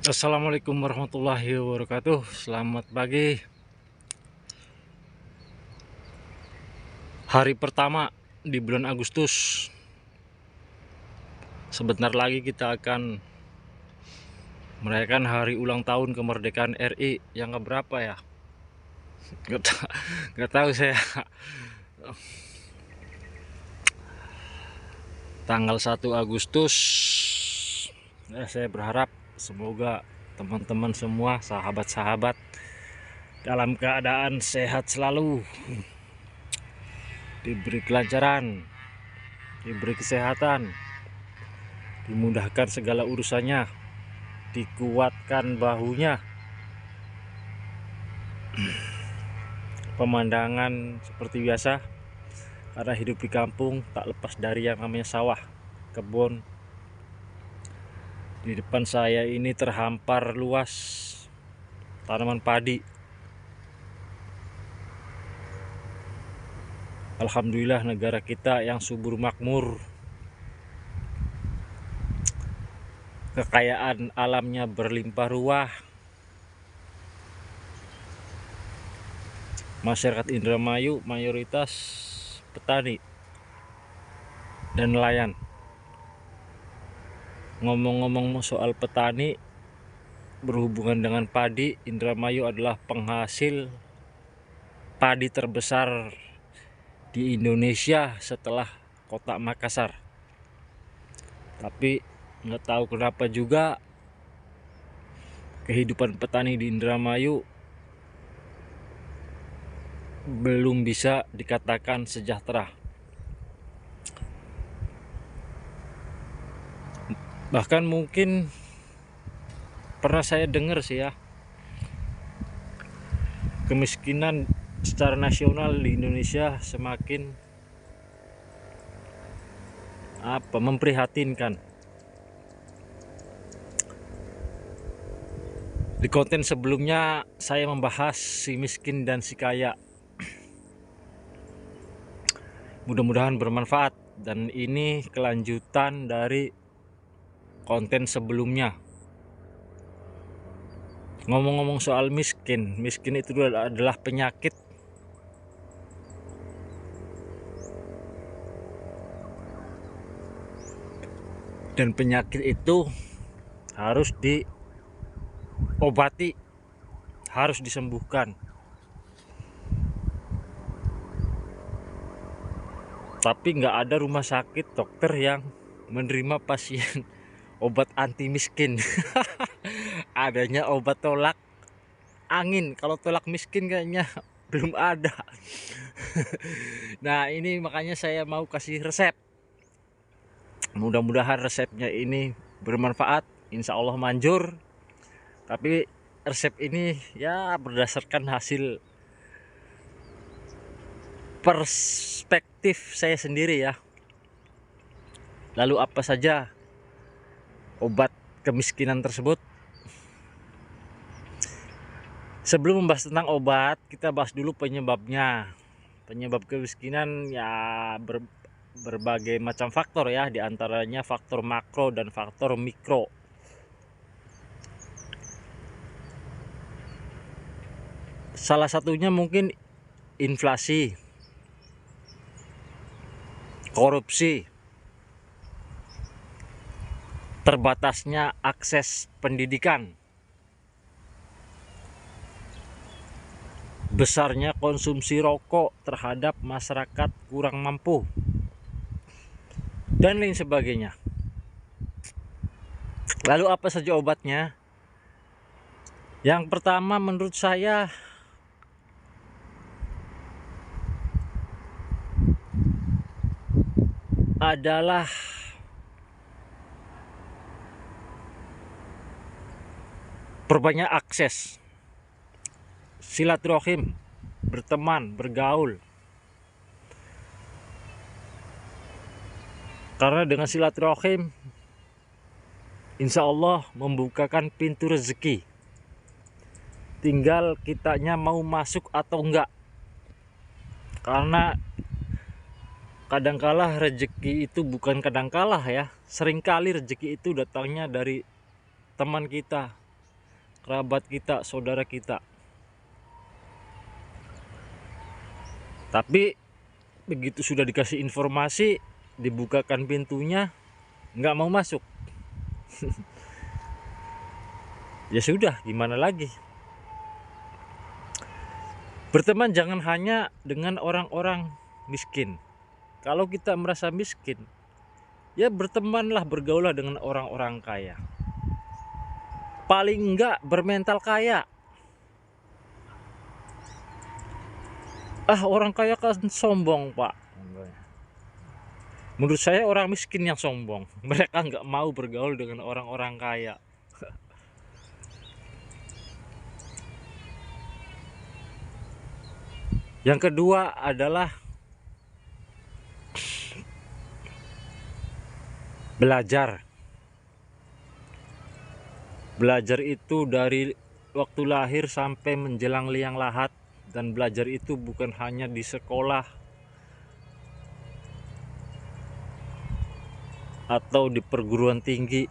Assalamualaikum warahmatullahi wabarakatuh. Selamat pagi. Hari pertama di bulan Agustus. Sebentar lagi kita akan merayakan hari ulang tahun kemerdekaan RI yang keberapa ya? Nggak tahu saya. Tanggal 1 Agustus. Saya berharap semoga teman-teman semua, sahabat-sahabat dalam keadaan sehat selalu, diberi kelancaran, diberi kesehatan, dimudahkan segala urusannya, dikuatkan bahunya. Pemandangan seperti biasa, karena hidup di kampung tak lepas dari yang namanya sawah, kebun. Di depan saya ini terhampar luas tanaman padi. Alhamdulillah negara kita yang subur makmur, kekayaan alamnya berlimpah ruah. Masyarakat Indramayu mayoritas petani dan nelayan. Ngomong-ngomong soal petani, berhubungan dengan padi, Indramayu adalah penghasil padi terbesar di Indonesia setelah kota Makassar. Tapi nggak tahu kenapa juga kehidupan petani di Indramayu belum bisa dikatakan sejahtera. Bahkan mungkin pernah saya dengar sih ya, kemiskinan secara nasional di Indonesia semakin memprihatinkan. Di konten sebelumnya saya membahas si miskin dan si kaya. Mudah-mudahan bermanfaat, dan ini kelanjutan dari konten sebelumnya. Ngomong-ngomong soal miskin itu adalah penyakit. Dan penyakit itu harus diobati, harus disembuhkan. Tapi nggak ada rumah sakit dokter yang menerima pasien obat anti miskin. Adanya obat tolak angin. Kalau tolak miskin kayaknya belum ada. Nah, ini makanya saya mau kasih resep. Mudah-mudahan resepnya ini bermanfaat, insya Allah manjur. Tapi resep ini ya berdasarkan hasil perspektif saya sendiri ya. Lalu apa saja obat kemiskinan tersebut? Sebelum membahas tentang obat, kita bahas dulu penyebabnya. Penyebab kemiskinan ya berbagai macam faktor ya, diantaranya faktor makro dan faktor mikro. Salah satunya mungkin inflasi, korupsi, terbatasnya akses pendidikan, besarnya konsumsi rokok terhadap masyarakat kurang mampu, dan lain sebagainya. Lalu apa saja obatnya? Yang pertama menurut saya adalah perbanyak akses, silaturahim, berteman, bergaul. Karena dengan silaturahim, insya Allah membukakan pintu rezeki. Tinggal kitanya mau masuk atau enggak. Karena kadangkala rezeki itu bukan kadangkala ya, seringkali rezeki itu datangnya dari teman kita, kerabat kita, saudara kita. Tapi begitu sudah dikasih informasi, dibukakan pintunya, nggak mau masuk. Ya sudah, gimana lagi. Berteman jangan hanya dengan orang-orang miskin. Kalau kita merasa miskin, ya bertemanlah, bergaulah dengan orang-orang kaya. Paling enggak bermental kaya. Orang kaya kan sombong, Pak. Menurut saya orang miskin yang sombong. Mereka nggak mau bergaul dengan orang-orang kaya. Yang kedua adalah belajar. Belajar itu dari waktu lahir sampai menjelang liang lahat, dan belajar itu bukan hanya di sekolah atau di perguruan tinggi.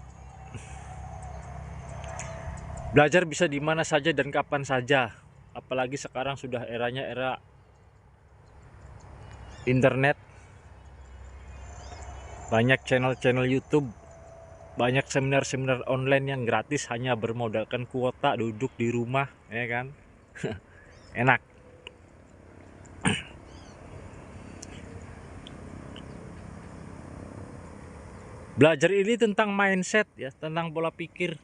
Belajar bisa di mana saja dan kapan saja. Apalagi sekarang sudah eranya era internet. Banyak channel-channel YouTube, banyak seminar-seminar online yang gratis hanya bermodalkan kuota, duduk di rumah, ya kan? Enak. Belajar ini tentang mindset, ya, tentang pola pikir.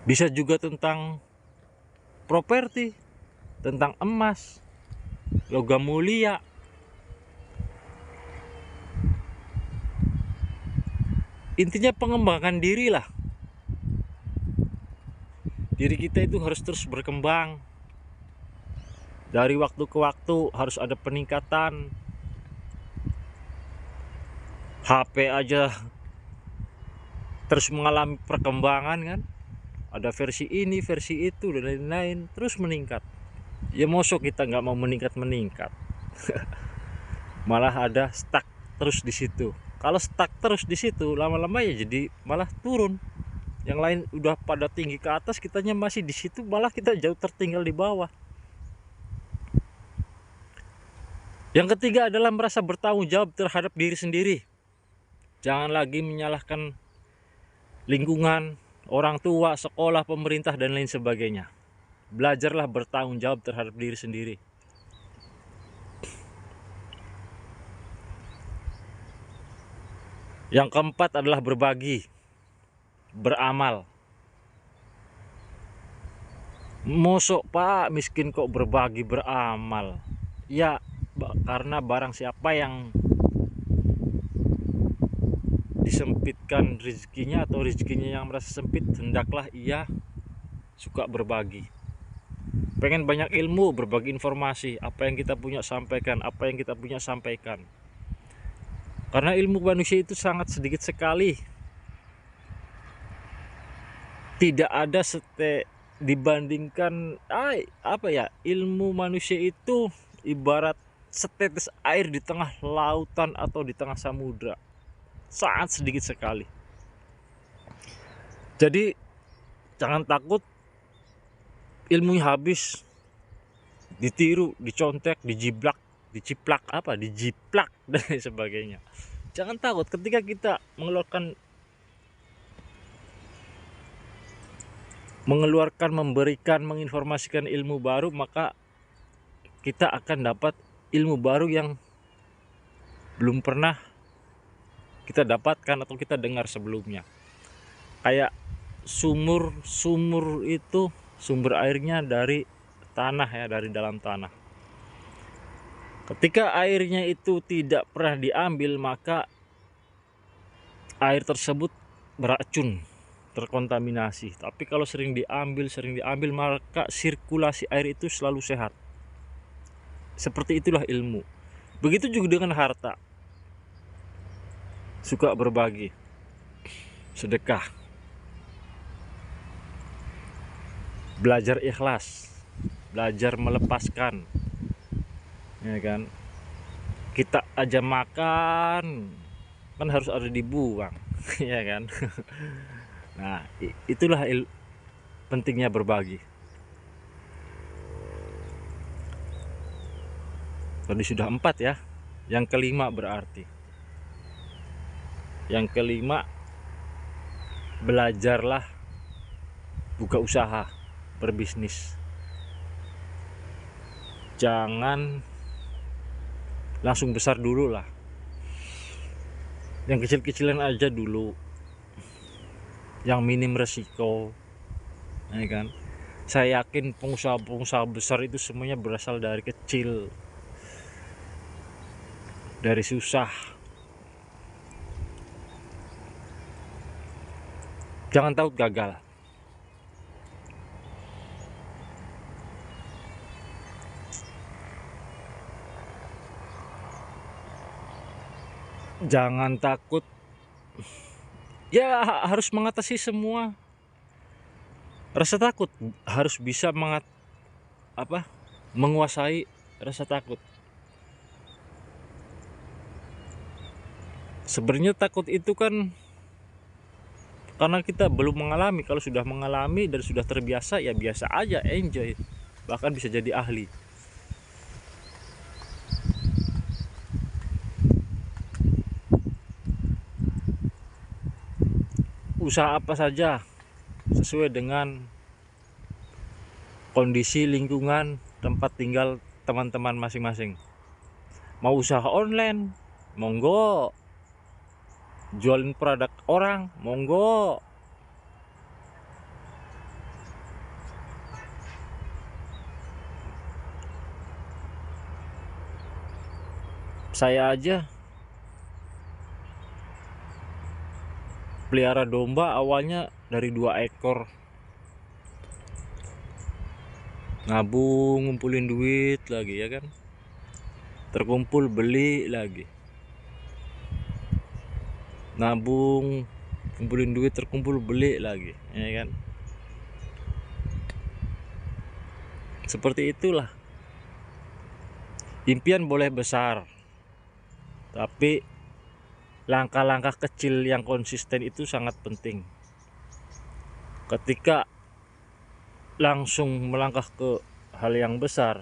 Bisa juga tentang properti, tentang emas, logam mulia. Intinya pengembangan diri lah. Diri kita itu harus terus berkembang. Dari waktu ke waktu harus ada peningkatan. HP aja terus mengalami perkembangan kan. Ada versi ini, versi itu, dan lain-lain, terus meningkat. Ya mosok kita nggak mau meningkat. Malah ada stuck terus di situ. Kalau stuck terus di situ, lama-lama ya jadi malah turun. Yang lain udah pada tinggi ke atas, kitanya masih di situ, malah kita jauh tertinggal di bawah. Yang ketiga adalah merasa bertanggung jawab terhadap diri sendiri. Jangan lagi menyalahkan lingkungan, orang tua, sekolah, pemerintah, dan lain sebagainya. Belajarlah bertanggung jawab terhadap diri sendiri. Yang keempat adalah berbagi, beramal. Mosok Pak miskin kok berbagi beramal? Ya karena barang siapa yang disempitkan rezekinya atau rezekinya yang merasa sempit, hendaklah ia suka berbagi. Pengen banyak ilmu, berbagi informasi. Apa yang kita punya sampaikan, apa yang kita punya sampaikan. Karena ilmu manusia itu sangat sedikit sekali. Tidak ada dibandingkan ilmu manusia itu ibarat setetes air di tengah lautan atau di tengah samudra. Sangat sedikit sekali. Jadi jangan takut ilmunya habis, ditiru, dicontek, dijiplak, dan lain sebagainya. Jangan takut ketika kita memberikan, menginformasikan ilmu baru, maka kita akan dapat ilmu baru yang belum pernah kita dapatkan atau kita dengar sebelumnya. Kayak sumur itu sumber airnya dari tanah, ya, dari dalam tanah. Ketika airnya itu tidak pernah diambil, maka air tersebut beracun, terkontaminasi. Tapi kalau sering diambil, maka sirkulasi air itu selalu sehat. Seperti itulah ilmu. Begitu juga dengan harta. Suka berbagi, sedekah, belajar ikhlas, belajar melepaskan, ya kan. Kita aja makan kan harus ada dibuang. ya kan. Nah, itulah pentingnya berbagi. Tadi sudah 4 ya, yang kelima berarti. Yang kelima, belajarlah buka usaha, berbisnis. Jangan langsung besar dulu lah, yang kecil-kecilan aja dulu, yang minim resiko, ya kan. Saya yakin pengusaha-pengusaha besar itu semuanya berasal dari kecil, dari susah. Jangan takut gagal. Jangan takut, ya harus mengatasi semua rasa takut, harus bisa menguasai rasa takut. Sebenarnya takut itu kan karena kita belum mengalami. Kalau sudah mengalami dan sudah terbiasa, ya biasa aja, enjoy, bahkan bisa jadi ahli. Usaha apa saja sesuai dengan kondisi lingkungan tempat tinggal teman-teman masing-masing. Mau usaha online, monggo. Jualin produk orang, monggo. Saya aja pelihara domba awalnya dari 2 ekor, ngabung ngumpulin duit lagi, ya kan, terkumpul beli lagi, nabung kumpulin duit, terkumpul beli lagi, ya kan. Seperti itulah. Impian boleh besar, tapi langkah-langkah kecil yang konsisten itu sangat penting. Ketika langsung melangkah ke hal yang besar,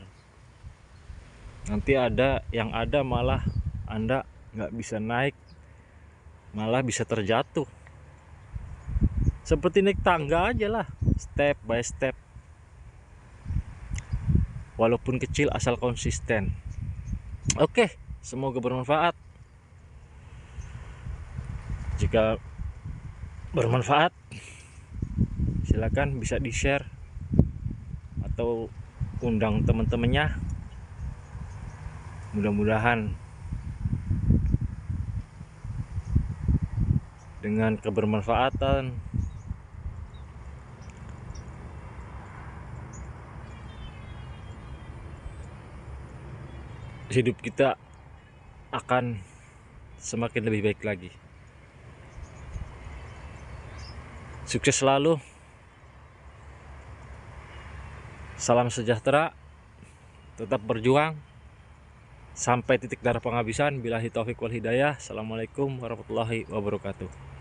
nanti yang ada malah Anda nggak bisa naik, malah bisa terjatuh. Seperti naik tangga aja lah, step by step, walaupun kecil asal konsisten. Oke, semoga bermanfaat. Jika bermanfaat, silakan bisa di-share atau undang teman-temannya. Mudah-mudahan dengan kebermanfaatan hidup kita akan semakin lebih baik lagi. Sukses selalu. Salam sejahtera. Tetap berjuang sampai titik darah penghabisan. Billahi taufik wal hidayah. Assalamualaikum warahmatullahi wabarakatuh.